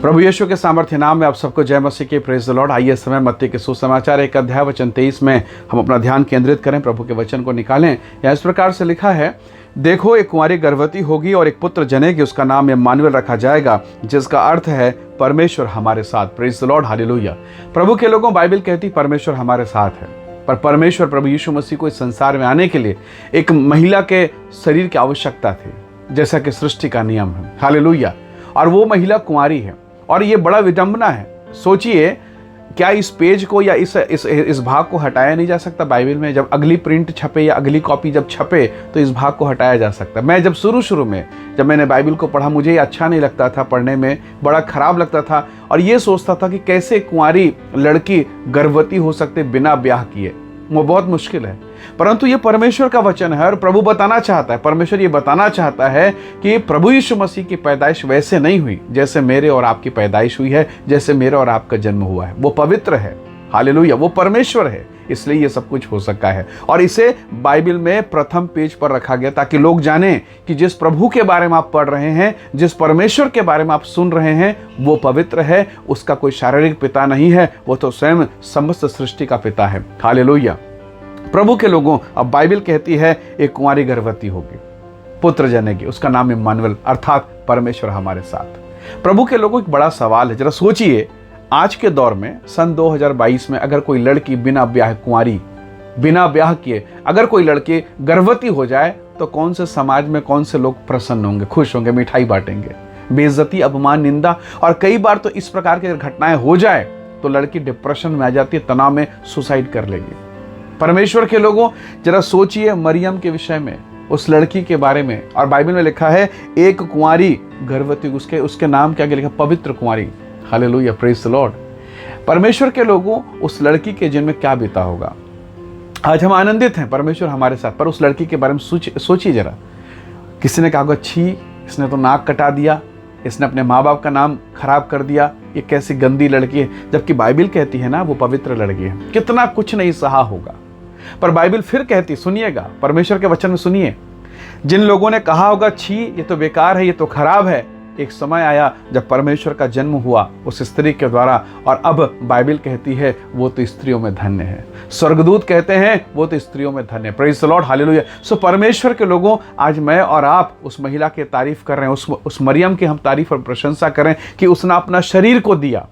प्रभु यीशु के सामर्थ्य नाम में आप सबको जय मसीह की। Praise the Lord. आइए समय मत्ती के सुसमाचार 1 अध्याय वचन 23 में हम अपना ध्यान केंद्रित करें, प्रभु के वचन को निकालें। यहाँ इस प्रकार से लिखा है, देखो एक कुंवारी गर्भवती होगी और एक पुत्र जनेगी, उसका नाम इम्मानुएल रखा जाएगा, जिसका अर्थ है परमेश्वर हमारे साथ। Praise the Lord, hallelujah. प्रभु के लोगों, बाइबल कहती परमेश्वर हमारे साथ है, पर परमेश्वर प्रभु यीशु मसीह को इस संसार में आने के लिए एक महिला के शरीर की आवश्यकता थी, जैसा कि सृष्टि का नियम है। हालेलुया। और वो महिला कुंवारी है, और ये बड़ा विडंबना है। सोचिए, क्या इस पेज को या इस भाग को हटाया नहीं जा सकता बाइबल में? जब अगली प्रिंट छपे या अगली कॉपी जब छपे तो इस भाग को हटाया जा सकता। मैं जब शुरू में जब मैंने बाइबल को पढ़ा, मुझे ये अच्छा नहीं लगता था, पढ़ने में बड़ा खराब लगता था, और ये सोचता था कि कैसे कुंवारी लड़की गर्भवती हो सकते बिना ब्याह किए। वो बहुत मुश्किल है, परंतु ये परमेश्वर का वचन है और प्रभु बताना चाहता है, परमेश्वर ये बताना चाहता है कि प्रभु यीशु मसीह की पैदाइश वैसे नहीं हुई जैसे मेरे और आपकी पैदाइश हुई है, जैसे मेरा और आपका जन्म हुआ है। वो पवित्र है, हालेलुया, वो परमेश्वर है, इसलिए ये सब कुछ हो सका है। और इसे बाइबल में प्रथम पेज पर रखा गया ताकि लोग जानें कि जिस प्रभु के बारे में आप पढ़ रहे हैं, जिस परमेश्वर के बारे में आप सुन रहे हैं, वो पवित्र है, उसका कोई शारीरिक पिता नहीं है, वो तो स्वयं समस्त सृष्टि का पिता है। हालेलुया। प्रभु के लोगों, अब बाइबल कहती है एक कुंवारी गर्भवती होगी, पुत्र जनेगी, उसका नाम इम्मानुएल अर्थात परमेश्वर हमारे साथ। प्रभु के लोगों, एक बड़ा सवाल है। जरा सोचिए, आज के दौर में सन 2022 में अगर कोई लड़की बिना ब्याह, कुंवारी बिना ब्याह किए अगर कोई लड़की गर्भवती हो जाए तो कौन से समाज में कौन से लोग प्रसन्न होंगे, खुश होंगे, मिठाई बांटेंगे? बेइज्जती, अपमान, निंदा। और कई बार तो इस प्रकार की घटनाएं हो जाए तो लड़की डिप्रेशन में आ जाती है, तनाव में सुसाइड कर लेगी। परमेश्वर के लोगों, जरा सोचिए मरियम के विषय में, उस लड़की के बारे में। और बाइबल में लिखा है एक कुंवारी गर्भवती, उसके नाम क्या लिखा? पवित्र कुंवारी। Hallelujah, praise the Lord. परमेश्वर के लोगों, उस लड़की के जिन में क्या बीता होगा। आज हम आनंदित हैं, परमेश्वर हमारे साथ, पर उस लड़की के बारे में सोचिए जरा। किसी ने कहा होगा, छी, इसने तो नाक कटा दिया, इसने अपने माँ बाप का नाम खराब कर दिया, ये कैसी गंदी लड़की है। जबकि बाइबल कहती है ना, वो पवित्र लड़की है, कितना कुछ नहीं सहा होगा। पर बाइबल फिर कहती, सुनिएगा, परमेश्वर के वचन में सुनिए, जिन लोगों ने कहा होगा छी ये तो बेकार है, ये तो खराब है, एक समय आया जब परमेश्वर का जन्म हुआ उस स्त्री के द्वारा, और अब बाइबल कहती है वो तो स्त्रियों में धन्य है। स्वर्गदूत कहते हैं वो तो स्त्रियों में धन्य है। Praise the Lord, hallelujah. So परमेश्वर के लोगों, आज मैं और आप उस महिला की तारीफ कर रहे हैं, उस मरियम की हम तारीफ और प्रशंसा करें कि उसने अपना शरीर को दिया।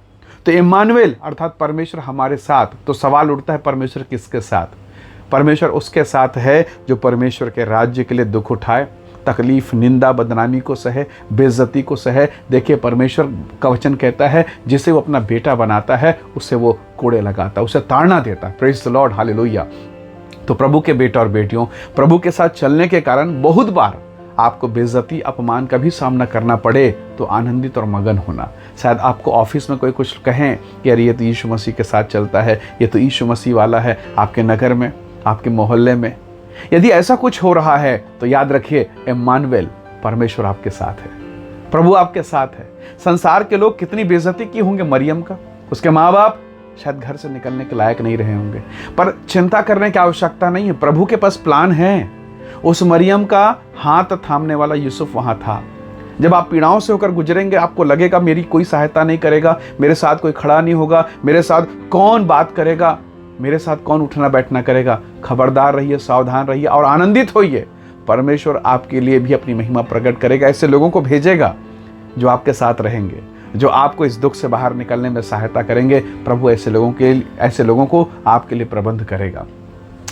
तो इम्मानुएल अर्थात परमेश्वर हमारे साथ। तो सवाल उठता है, परमेश्वर किसके साथ? परमेश्वर उसके साथ है जो परमेश्वर के राज्य के लिए दुख उठाए, तकलीफ, निंदा, बदनामी को सहे, बेइज्जती को सहे। देखिए, परमेश्वर का वचन कहता है जिसे वो अपना बेटा बनाता है उसे वो कोड़े लगाता है, उसे ताड़ना देता है। Praise the Lord, hallelujah. तो प्रभु के बेटा और बेटियों, प्रभु के साथ चलने के कारण बहुत बार आपको बेइज्जती, अपमान का भी सामना करना पड़े तो आनंदित और मगन होना। शायद आपको ऑफिस में कोई कुछ कहें कि यार ये तो यीशु मसीह के साथ चलता है, ये तो यीशु मसीह वाला है। आपके नगर में, आपके मोहल्ले में यदि ऐसा कुछ हो रहा है तो याद रखिए, इम्मानुएल, परमेश्वर आपके साथ है, प्रभु आपके साथ है। संसार के लोग कितनी बेइज्जती की होंगे मरियम का, उसके माँ बाप शायद घर से निकलने के लायक नहीं रहे होंगे, पर चिंता करने की आवश्यकता नहीं है। प्रभु के पास प्लान है। उस मरियम का हाथ थामने वाला यूसुफ वहां था। जब आप पीड़ाओं से होकर गुजरेंगे, आपको लगेगा मेरी कोई सहायता नहीं करेगा, मेरे साथ कोई खड़ा नहीं होगा, मेरे साथ कौन बात करेगा, मेरे साथ कौन उठना बैठना करेगा। खबरदार रहिए, सावधान रहिए और आनंदित होइए। परमेश्वर आपके लिए भी अपनी महिमा प्रकट करेगा, ऐसे लोगों को भेजेगा जो आपके साथ रहेंगे, जो आपको इस दुख से बाहर निकलने में सहायता करेंगे। प्रभु ऐसे लोगों को आपके लिए प्रबंध करेगा।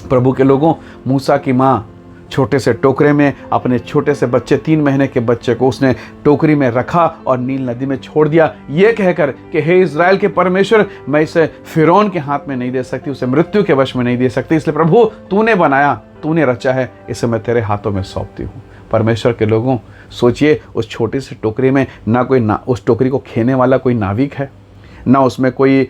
प्रभु के लोगों, मूसा की माँ छोटे से टोकरे में अपने छोटे से बच्चे, 3 महीने के बच्चे को उसने टोकरी में रखा और नील नदी में छोड़ दिया, ये कहकर कि हे इज़राइल के परमेश्वर, मैं इसे फिरौन के हाथ में नहीं दे सकती, उसे मृत्यु के वश में नहीं दे सकती, इसलिए प्रभु तूने बनाया, तूने रचा है, इसे मैं तेरे हाथों में सौंपती हूँ। परमेश्वर के लोगों, सोचिए, उस छोटी सी टोकरी में ना उस टोकरी को खेने वाला कोई नाविक है, ना उसमें कोई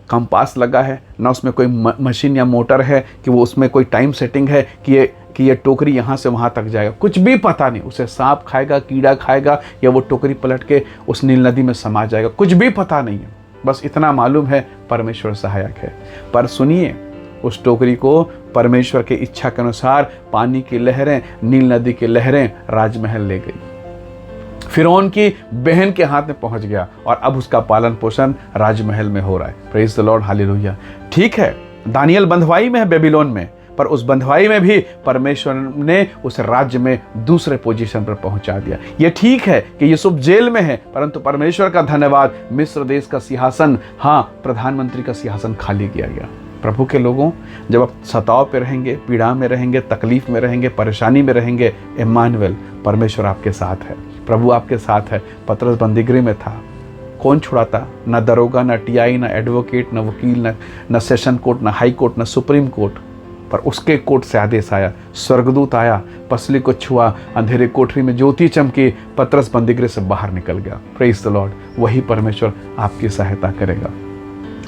कंपास लगा है, ना उसमें कोई मशीन या मोटर है कि वो उसमें कोई टाइम सेटिंग है कि ये टोकरी यहाँ से वहाँ तक जाएगा। कुछ भी पता नहीं, उसे सांप खाएगा, कीड़ा खाएगा, या वो टोकरी पलट के उस नील नदी में समा जाएगा, कुछ भी पता नहीं है। बस इतना मालूम है परमेश्वर सहायक है। पर सुनिए, उस टोकरी को परमेश्वर की इच्छा के अनुसार पानी की लहरें, नील नदी की लहरें राजमहल ले गई। फिरौन की बहन के हाथ में पहुंच गया और अब उसका पालन पोषण राजमहल में हो रहा है। Praise the Lord, hallelujah. ठीक है, दानियल बंधुआई में है बेबीलोन में, पर उस बंधुआई में भी परमेश्वर ने उस राज्य में दूसरे पोजीशन पर पहुंचा दिया। ये ठीक है कि यूसुफ जेल में है, परंतु परमेश्वर का धन्यवाद, मिस्र देश का सिंहासन, हाँ, प्रधानमंत्री का सिंहासन खाली किया गया। प्रभु के लोगों, जब आप सताव पे रहेंगे, पीड़ा में रहेंगे, तकलीफ में रहेंगे, परेशानी में रहेंगे, इम्मानुएल, परमेश्वर आपके साथ है, प्रभु आपके साथ है। पतरस बंदीगृह में था, कौन छुड़ाता? न दरोगा, न टीआई, न एडवोकेट, न वकील, न सेशन कोर्ट, न हाई कोर्ट, न सुप्रीम कोर्ट, पर उसके कोर्ट से आदेश आया, स्वर्गदूत आया, पसली को छुआ, अंधेरे कोठरी में ज्योति चमकी, पतरस बंदीगृह से बाहर निकल गया। Praise the Lord. वही परमेश्वर आपकी सहायता करेगा।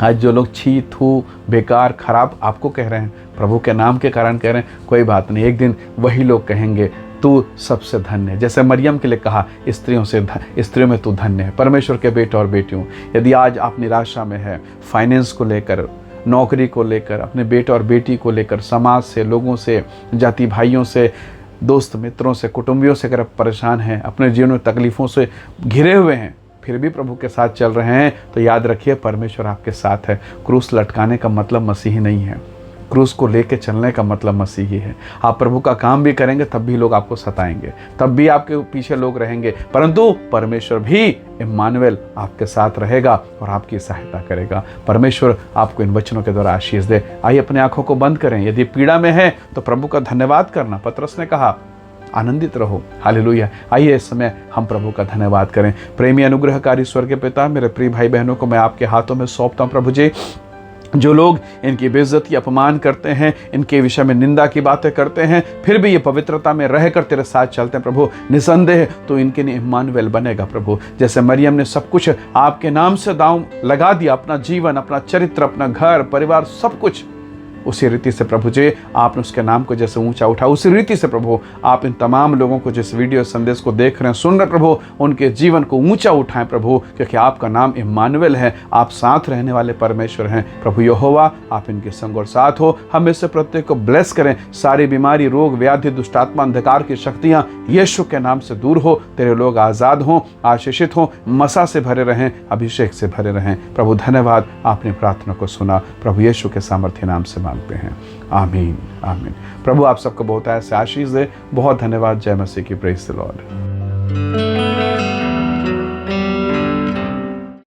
आज जो लोग छी, थू, बेकार, खराब आपको कह रहे हैं, प्रभु के नाम के कारण कह रहे हैं, कोई बात नहीं, एक दिन वही लोग कहेंगे तू सबसे धन्य है। जैसे मरियम के लिए कहा, स्त्रियों में तू धन्य है। परमेश्वर के बेटे और बेटियों, यदि आज आप निराशा में है, फाइनेंस को लेकर, नौकरी को लेकर, अपने बेटे और बेटी को लेकर, समाज से, लोगों से, जाति भाइयों से, दोस्त मित्रों से, कुटुंबियों से अगर आप परेशान हैं, अपने जीवन में तकलीफ़ों से घिरे हुए हैं, फिर भी प्रभु के साथ चल रहे हैं, तो याद रखिए परमेश्वर आपके साथ है। क्रूस लटकाने का मतलब मसीही नहीं है, क्रूस को लेके चलने का मतलब मसीही है। आप प्रभु का काम भी करेंगे तब भी लोग आपको सताएंगे, तब भी आपके पीछे लोग रहेंगे, परंतु परमेश्वर भी इम्मानुएल आपके साथ रहेगा और आपकी सहायता करेगा। परमेश्वर आपको इन वचनों के द्वारा आशीष दे। आइए अपने आंखों को बंद करें। यदि पीड़ा में है तो प्रभु का धन्यवाद करना, पतरस ने कहा, आनंदित रहो। हालेलुया। आइए इस समय हम प्रभु का धन्यवाद करें। प्रेमी अनुग्रहकारी स्वर्गीय पिता, मेरे प्रिय भाई बहनों को मैं आपके हाथों में सौंपता हूँ। प्रभु जी, जो लोग इनकी बेइज्जती, अपमान करते हैं, इनके विषय में निंदा की बातें करते हैं, फिर भी ये पवित्रता में रहकर तेरे साथ चलते हैं, प्रभु निसंदेह तो इनके लिए इम्मानुएल बनेगा। प्रभु, जैसे मरियम ने सब कुछ आपके नाम से दांव लगा दिया, अपना जीवन, अपना चरित्र, अपना घर परिवार, सब कुछ, उसी रीति से प्रभु जी आपने उसके नाम को जैसे ऊंचा उठा, उसी रीति से प्रभु आप इन तमाम लोगों को जिस वीडियो संदेश को देख रहे हैं, सुन रहे प्रभु, उनके जीवन को ऊंचा उठाएं प्रभु, क्योंकि आपका नाम इम्मानुएल है, आप साथ रहने वाले परमेश्वर हैं। प्रभु यहोवा, आप इनके संग और साथ हो। हम इससे प्रत्येक को ब्लेस करें। सारी बीमारी, रोग, व्याधि, दुष्टात्मा, अंधकार की शक्तियां यीशु के नाम से दूर हो। तेरे लोग आज़ाद हों, आशीषित हों, मसा से भरे रहें, अभिषेक से भरे रहें। प्रभु धन्यवाद, आपने प्रार्थना को सुना। प्रभु यीशु के सामर्थ्य नाम से मांगते हैं, आमीन, आमीन। प्रभु आप सबको बहुत ऐसे आशीष दे। बहुत धन्यवाद। जय मसीह की। Praise the Lord.